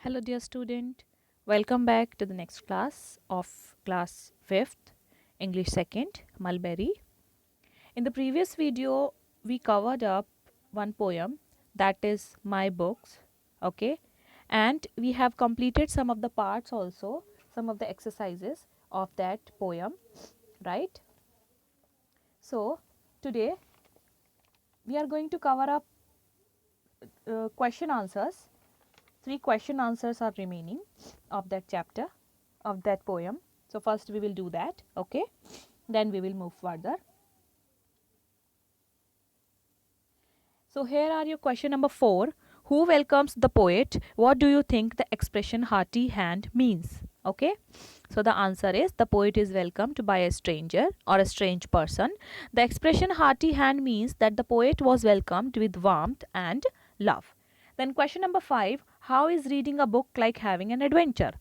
Hello, dear student. Welcome back to the next class of class 5th, English 2nd, Mulberry. In the previous video, we covered up one poem that is My Books, okay? And we have completed some of the parts also, some of the exercises of that poem, right? So, today we are going to cover up question answers. Three question answers are remaining of that chapter, of that poem. So first we will do that, okay? Then we will move further. So here are your question number 4. Who welcomes the poet? What do you think the expression hearty hand means? Okay, so the answer is the poet is welcomed by a stranger or a strange person. The expression hearty hand means that the poet was welcomed with warmth and love. Then question number 5. How is reading a book like having an adventure?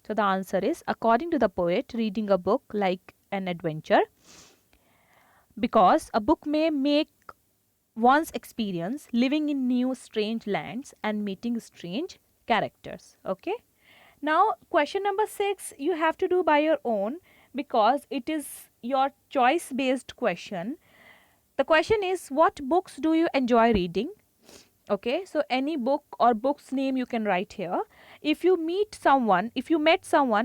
So the answer is according to the poet, reading a book like an adventure because a book may make one's experience living in new strange lands and meeting strange characters. Okay, now question number 6 you have to do by your own because it is your choice based question. The question is, what books do you enjoy reading? Okay, so any book or book's name you can write here. If you met someone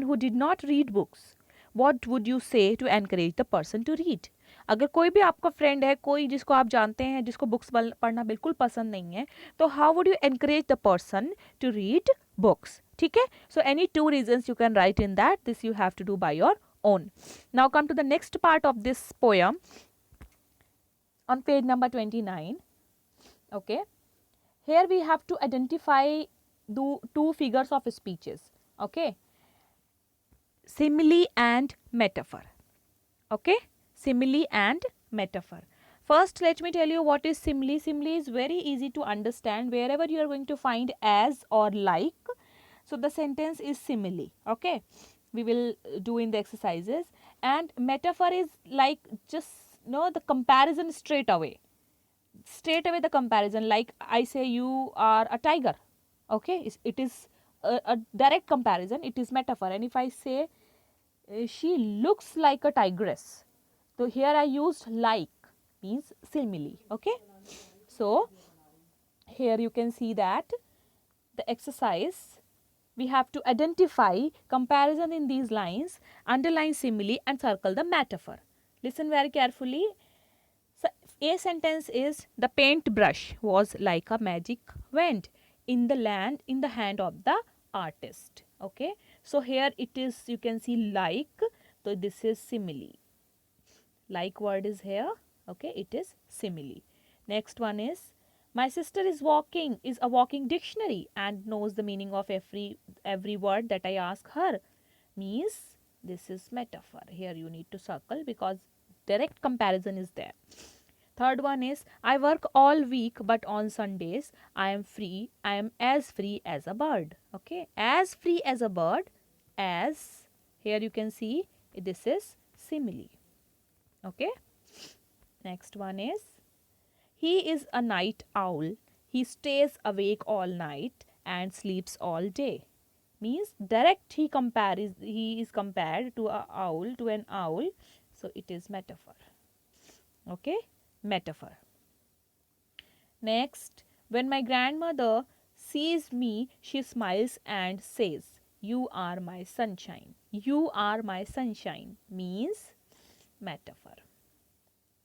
who did not read books, what would you say to encourage the person to read? अगर कोई भी आपका friend है, कोई जिसको आप जानते हैं, जिसको बुक्स पढ़ना बिल्कुल पसंद नहीं है, तो how would you encourage the person to read books? ठीक है, so any two reasons you can write in that. This you have to do by your own. Now come to the next part of this poem on page number 29. Okay, here we have to identify the two figures of speeches. Okay, simile and metaphor. Okay, simile and metaphor. First let me tell you what is simile. Simile is very easy to understand. Wherever you are going to find as or like, so the sentence is simile. Okay, we will do in the exercises. And metaphor is like just the comparison straight away the comparison, like I say you are a tiger. Okay, it is a direct comparison, it is metaphor. And if I say she looks like a tigress, so here I used like, means simile. Okay, so here you can see that the exercise, we have to identify comparison in these lines, underline simile and circle the metaphor. Listen very carefully. So, a sentence is the paintbrush was like a magic wand in the hand of the artist. Okay, so here it is, you can see like, so this is simile. Like word is here. Okay, it is simile. Next one is, my sister is a walking dictionary and knows the meaning of every word that I ask her. Means this is metaphor. Here you need to circle because direct comparison is there. Third one is, I work all week but on Sundays I am free. I am as free as a bird. Okay, as free as a bird, as, here you can see this is simile. Okay, next one is, he is a night owl. He stays awake all night and sleeps all day. Means direct he is compared to a owl, to an owl, so it is metaphor. Okay, metaphor. Next, when my grandmother sees me, she smiles and says, you are my sunshine. You are my sunshine means metaphor.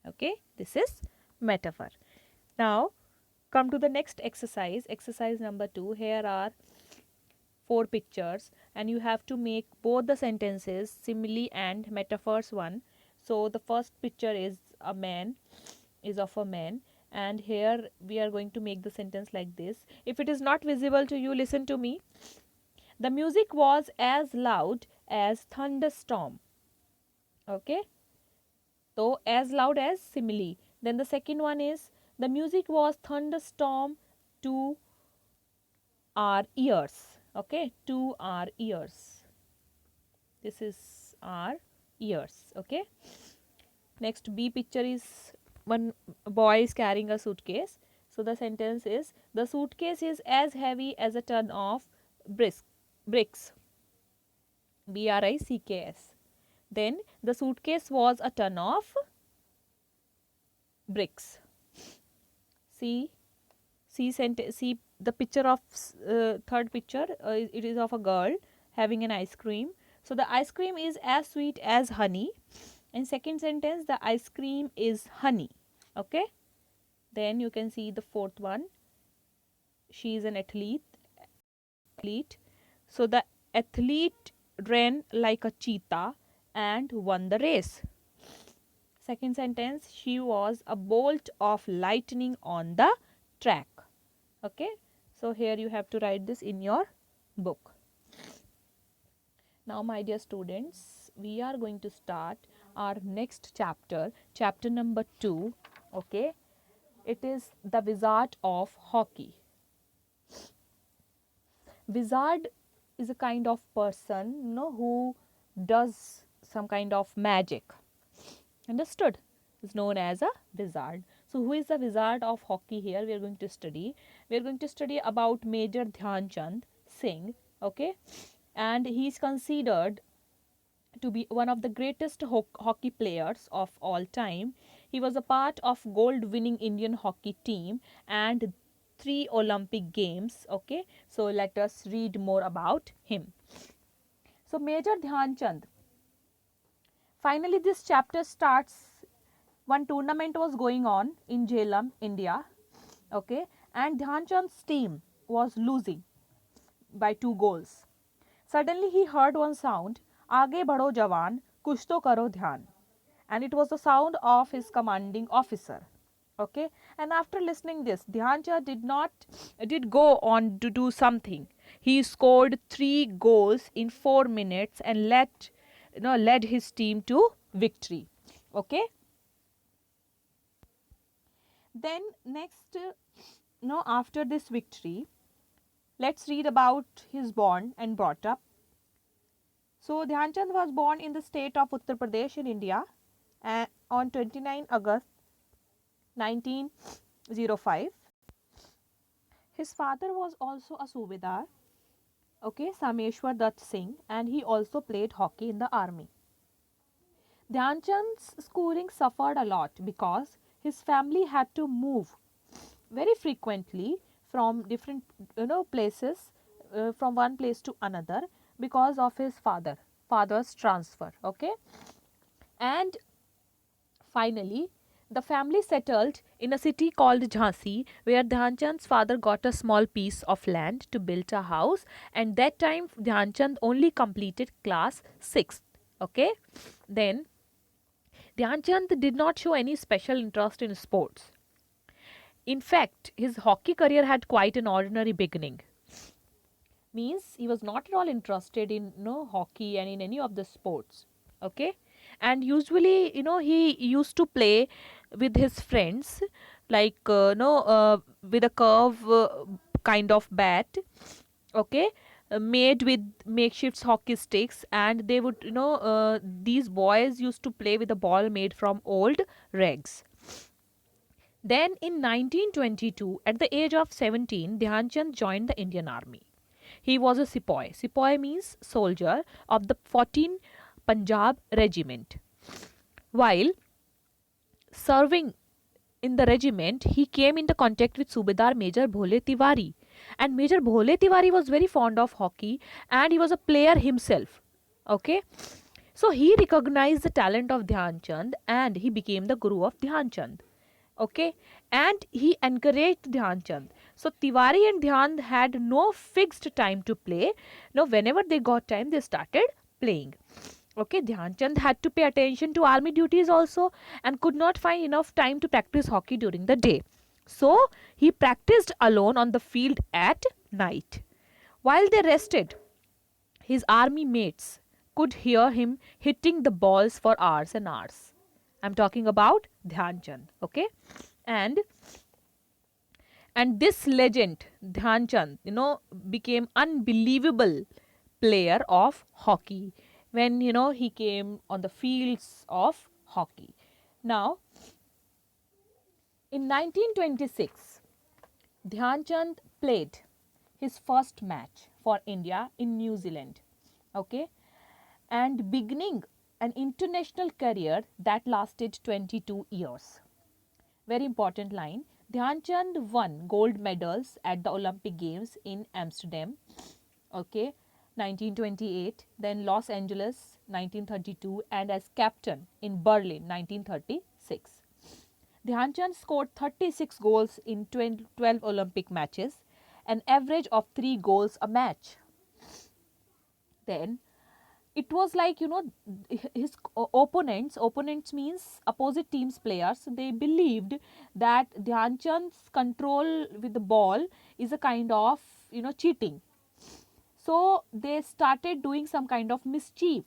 Okay, this is metaphor. Now come to the next exercise, exercise number 2. Here are 4 pictures and you have to make both the sentences simile and metaphors one. So the first picture is a man, is of a man, and here we are going to make the sentence like this. If it is not visible to you, listen to me. The music was as loud as thunderstorm. Okay, so as loud as simile. Then the second one is, the music was thunderstorm to our ears. Okay, to our ears. This is our ears. Okay, next B picture is one boy is carrying a suitcase. So the sentence is, the suitcase is as heavy as a ton of bricks, BRICKS. Then the suitcase was a ton of bricks. See see the picture of third picture. It is of a girl having an ice cream. So the ice cream is as sweet as honey. In second sentence, the ice cream is honey. Okay. Then you can see the fourth one. She is an athlete. So the athlete ran like a cheetah and won the race. Second sentence, she was a bolt of lightning on the track. Okay. So here you have to write this in your book. Now my dear students, we are going to start our next chapter, chapter number 2. Okay. It is the Wizard of Hockey. Wizard is a kind of person, who does some kind of magic. Understood? Is known as a wizard. So who is the Wizard of Hockey here? We are going to study. We are going to study about Major Dhyan Chand Singh. Okay. And he is considered to be one of the greatest hockey players of all time. He was a part of gold winning Indian hockey team and 3 Olympic games. Okay. So let us read more about him. So Major Dhyan Chand. Finally this chapter starts. One tournament was going on in Jhelum, India. Okay. And Dhyan Chand's team was losing by 2 goals. Suddenly he heard one sound, "Aage badho jawan, kuch to karo dhyan." And it was the sound of his commanding officer. Okay. And after listening this, Dhyan Chand did go on to do something. He scored 3 goals in 4 minutes and led his team to victory. Okay. Then next, after this victory, let's read about his born and brought up. So Dhyan Chand was born in the state of Uttar Pradesh in India on 29 August 1905. His father was also a Subedar, okay, Sameshwar Dutt Singh, and he also played hockey in the army. Dhyan Chand's schooling suffered a lot because his family had to move very frequently from different places, from one place to another, because of his father's transfer. Okay. And finally the family settled in a city called Jhansi, where Dhyan Chand's father got a small piece of land to build a house, and that time Dhyan Chand only completed class 6th. Okay. Then Dhyan Chand did not show any special interest in sports. In fact, his hockey career had quite an ordinary beginning. Means he was not at all interested in hockey and in any of the sports. Okay. And usually he used to play with his friends, like with a curve kind of bat. Okay. Made with makeshift hockey sticks, and they would these boys used to play with a ball made from old rags. Then in 1922, at the age of 17, Dhyan Chand joined the Indian Army. He was a sepoy. Sepoy means soldier of the 14 Punjab regiment. While serving in the regiment, he came into contact with Subedar Major Bhole Tiwari. And Major Bhole Tiwari was very fond of hockey, and he was a player himself. Okay. So he recognized the talent of Dhyan Chand and he became the guru of Dhyan Chand. Okay. And he encouraged Dhyan Chand. So Tiwari and Dhyan had no fixed time to play. Whenever they got time, they started playing. Okay. Dhyan Chand had to pay attention to army duties also and could not find enough time to practice hockey during the day. So he practiced alone on the field at night. While they rested, his army mates could hear him hitting the balls for hours and hours. I'm talking about Dhyan Chand. Okay. And this legend, Dhyan Chand, became unbelievable player of hockey when, he came on the fields of hockey. Now, in 1926, Dhyan Chand played his first match for India in New Zealand. Okay, and beginning an international career that lasted 22 years. Very important line. Dhyan Chand won gold medals at the Olympic Games in Amsterdam, okay, 1928, then Los Angeles 1932, and as captain in Berlin 1936. Dhyan Chand scored 36 goals in 12 Olympic matches, an average of 3 goals a match. Then it was like, his opponents means opposite teams players, they believed that Dhyan Chand's control with the ball is a kind of, cheating. So they started doing some kind of mischief.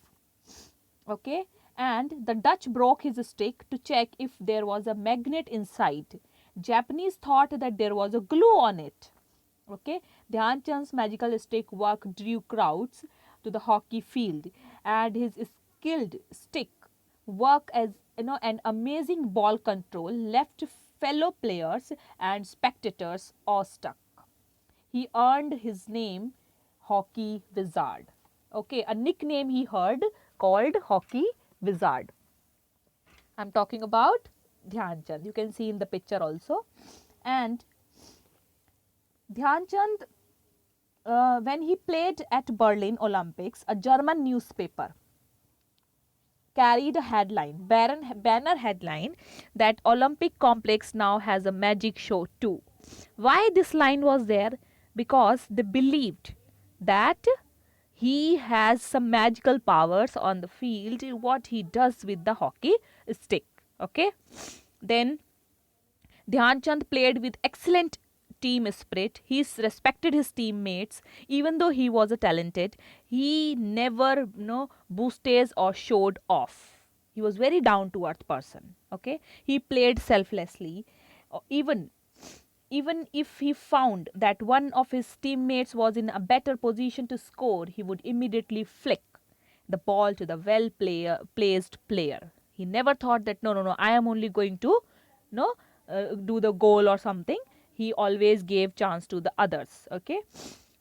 Okay, and the Dutch broke his stick to check if there was a magnet inside. Japanese thought that there was a glue on it. Okay, Dhyan Chand's magical stick work drew crowds to the hockey field, and his skilled stick work as, an amazing ball control left fellow players and spectators awestruck. He earned his name Hockey Wizard. Okay, a nickname he heard called Hockey Wizard. I'm talking about Dhyan Chand. You can see in the picture also. And Dhyan Chand, when he played at Berlin Olympics, a German newspaper carried a headline, banner headline, that Olympic complex now has a magic show too. Why this line was there? Because they believed that he has some magical powers on the field, what he does with the hockey stick. Okay, then Dhyan Chand played with excellent team spirit. He respected his teammates. Even though he was a talented, he never, boosted or showed off. He was very down to earth person. Okay, he played selflessly. Even if he found that one of his teammates was in a better position to score, he would immediately flick the ball to the placed player. He never thought that no, I am only going to, do the goal or something. He always gave chance to the others. Okay,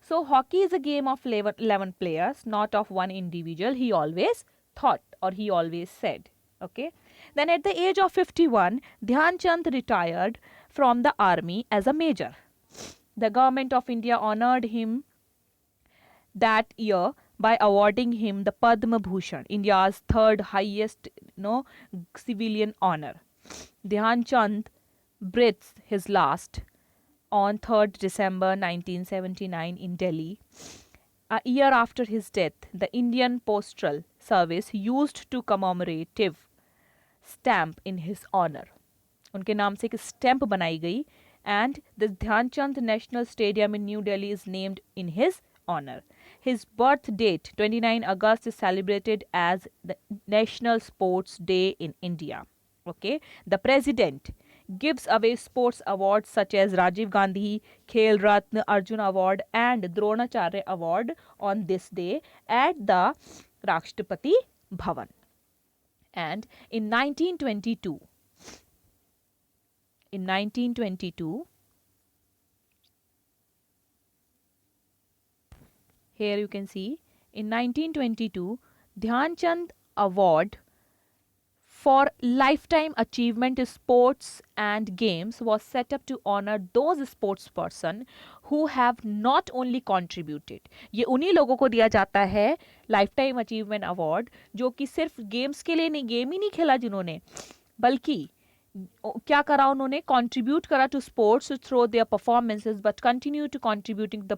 so hockey is a game of 11 players, not of one individual. He always thought, or he always said. Okay, then at the age of 51, Dhyan Chand retired from the army as a major. The government of India honored him that year by awarding him the Padma Bhushan, India's third highest, civilian honor. Dhyan Chand breathes his last on 3rd December 1979 in Delhi. A year after his death, the Indian Postal Service used to commemorative stamp in his honor. उनके नाम से एक stamp बनाई गई, and the Dhyanchand National Stadium in New Delhi is named in his honor. His birth date, 29 August, is celebrated as the National Sports Day in India. Okay, the president gives away sports awards such as Rajiv Gandhi Khel Ratna Arjun Award and Dronacharya Award on this day at the Rashtrapati Bhavan. And in 1922, here you can see, in 1922, Dhyan Chand Award for Lifetime Achievement in Sports and Games was set up to honor those sportsperson who have not only contributed. ये उन्हीं लोगों को दिया जाता है Lifetime Achievement Award जो कि सिर्फ गेम्स के लिए नहीं, गेम ही नहीं खेला जिन्होंने, बल्कि क्या करा उन्होंने, contribute करा to sports through their performances but continue to contributing the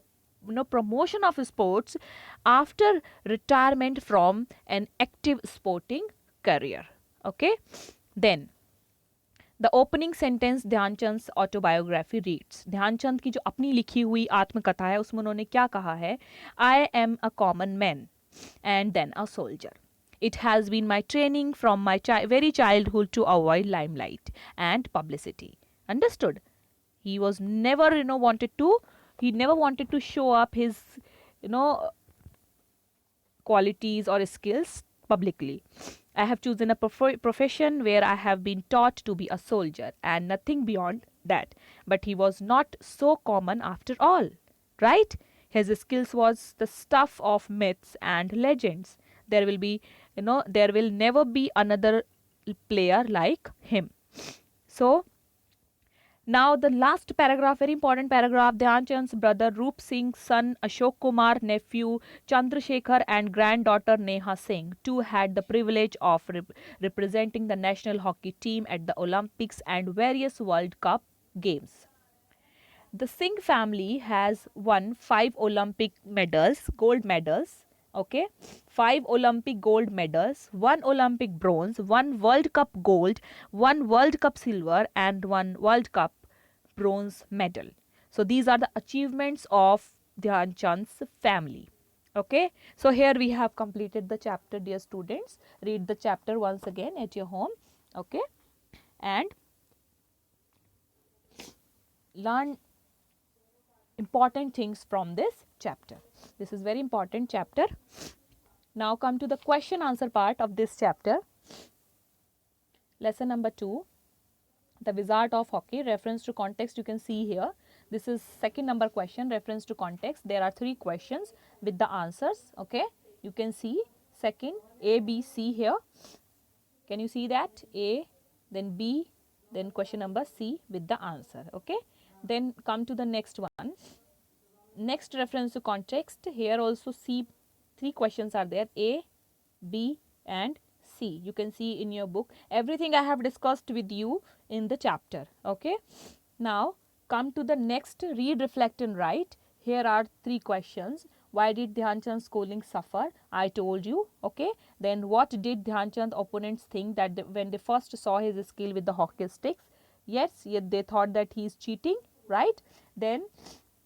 promotion of sports after retirement from an active sporting career. Okay, then the opening sentence Dhyan Chand's autobiography reads. Dhyan Chand की जो अपनी लिखी हुई आत्मकथा है उसमें उन्होंने क्या कहा है, I am a common man and then a soldier. It has been my training from my very childhood to avoid limelight and publicity. Understood? He was never, he never wanted to show up his, qualities or skills publicly. I have chosen a profession where I have been taught to be a soldier and nothing beyond that. But he was not so common after all. right? His skills was the stuff of myths and legends. There will be, there will never be another player like him. So now the last paragraph, very important paragraph. Dhyan Chand's brother Roop Singh, son Ashok Kumar, nephew Chandrasekhar and granddaughter Neha Singh too had the privilege of representing the national hockey team at the Olympics and various World Cup games. The Singh family has won 5 Olympic medals, gold medals. Okay, 5 Olympic gold medals, 1 Olympic bronze, 1 World Cup gold, 1 World Cup silver, and 1 World Cup bronze medal. So these are the achievements of Dhyan Chand's family. Okay, so here we have completed the chapter, dear students. Read the chapter once again at your home. Okay, and learn important things from this chapter. This is very important chapter. Now come to the question answer part of this chapter. Lesson number 2, the Wizard of Hockey. Reference to context you can see here. This is second number question, reference to context. There are 3 questions with the answers. Okay, you can see second A, B, C here. Can you see that? A, then B, then question number C with the answer. Okay, then come to the next one. Next reference to context, here also C, 3 questions are there, A, B and C. You can see in your book. Everything I have discussed with you in the chapter. Okay, now come to the next, read, reflect and write. Here are 3 questions. Why did Dhyan Chand's schooling suffer? I told you. Okay, then what did Dhyan Chand's opponents think that when they first saw his skill with the hockey sticks? Yes, yet they thought that he is cheating, right? Then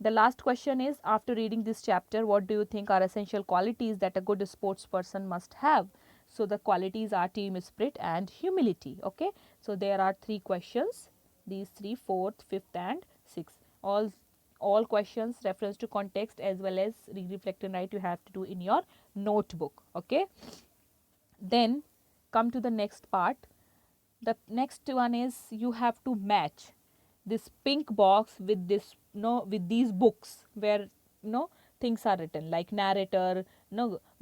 the last question is, after reading this chapter, what do you think are essential qualities that a good sports person must have? So the qualities are team spirit and humility. Okay, so there are 3 questions, these 3, 4th, 5th and 6th. All questions, reference to context as well as read, reflect and write you have to do in your notebook. Okay, then come to the next part. The next one is, you have to match this pink box with this, with these books where things are written like narrator,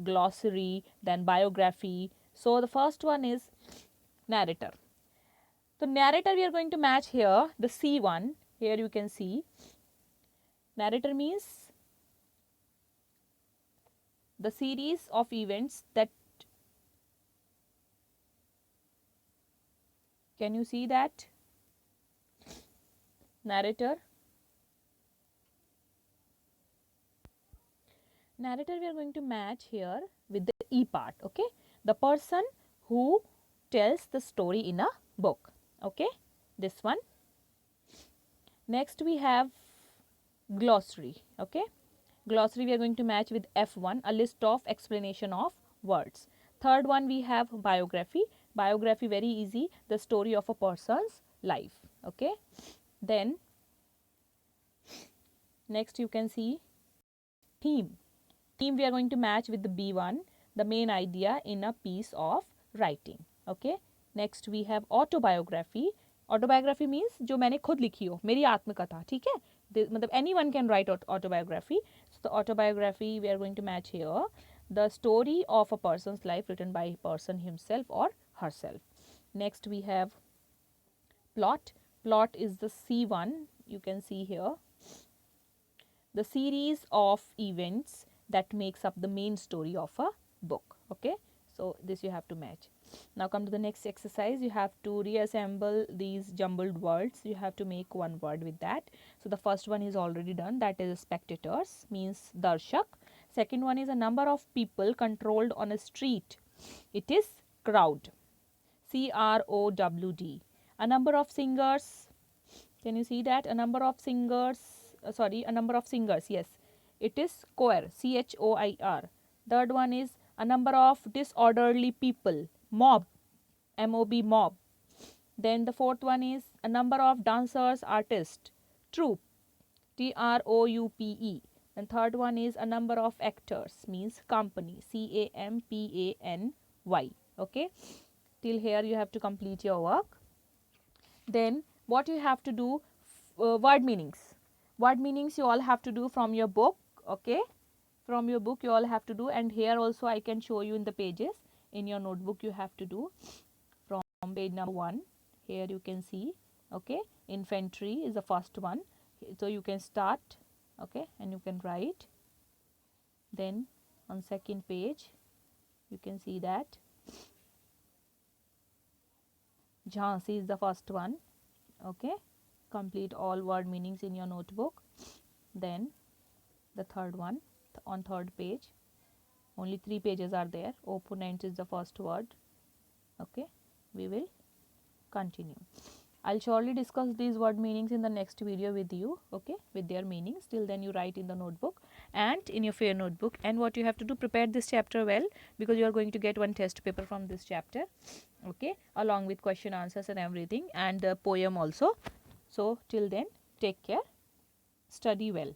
glossary, then biography. So the first one is narrator. So narrator we are going to match here, the C one. Here you can see narrator means the series of events that, can you see that? Narrator. Narrator we are going to match here with the E part. Okay, the person who tells the story in a book. Okay, this one. Next we have glossary. Okay, glossary we are going to match with F1, a list of explanation of words. Third one we have biography. Biography very easy, the story of a person's life. Okay, then next you can see theme. Theme we are going to match with the B1, the main idea in a piece of writing. Okay, next we have autobiography. Autobiography means जो मैंने खुद लिखी हो, मेरी आत्मकथा. ठीक है, मतलब anyone can write autobiography. So the autobiography we are going to match here, the story of a person's life written by a person himself or herself. Next we have plot. Plot is the C1, you can see here, the series of events that makes up the main story of a book. Okay, so this you have to match. Now come to the next exercise. You have to reassemble these jumbled words. You have to make one word with that. So the first one is already done, that is spectators, means darshak. Second one is a number of people controlled on a street. It is crowd, crowd. A number of singers, can you see that? A number of singers, a number of singers, yes, it is choir, choir. Third one is a number of disorderly people, mob, mob, mob. Then the fourth one is a number of dancers, artists, troupe, troupe. And third one is a number of actors, means company, campany. Okay, till here you have to complete your work. Then what you have to do, word meanings. word meanings you all have to do from your book, okay, from your book you all have to do, and here also I can show you in the pages. In your notebook you have to do from page number 1. Here you can see, okay, infantry is the first one, so you can start, okay, and you can write. Then on second page you can see that Jhansi is the first one, okay, complete all word meanings in your notebook. Then the third one, on third page, only 3 pages are there, opponent is the first word, okay. We will continue. I'll surely discuss these word meanings in the next video with you, okay, with their meanings. Till then you write in the notebook and in your fair notebook. And what you have to do, prepare this chapter well, because you are going to get one test paper from this chapter, okay, along with question answers and everything, and the poem also. So till then, take care, study well.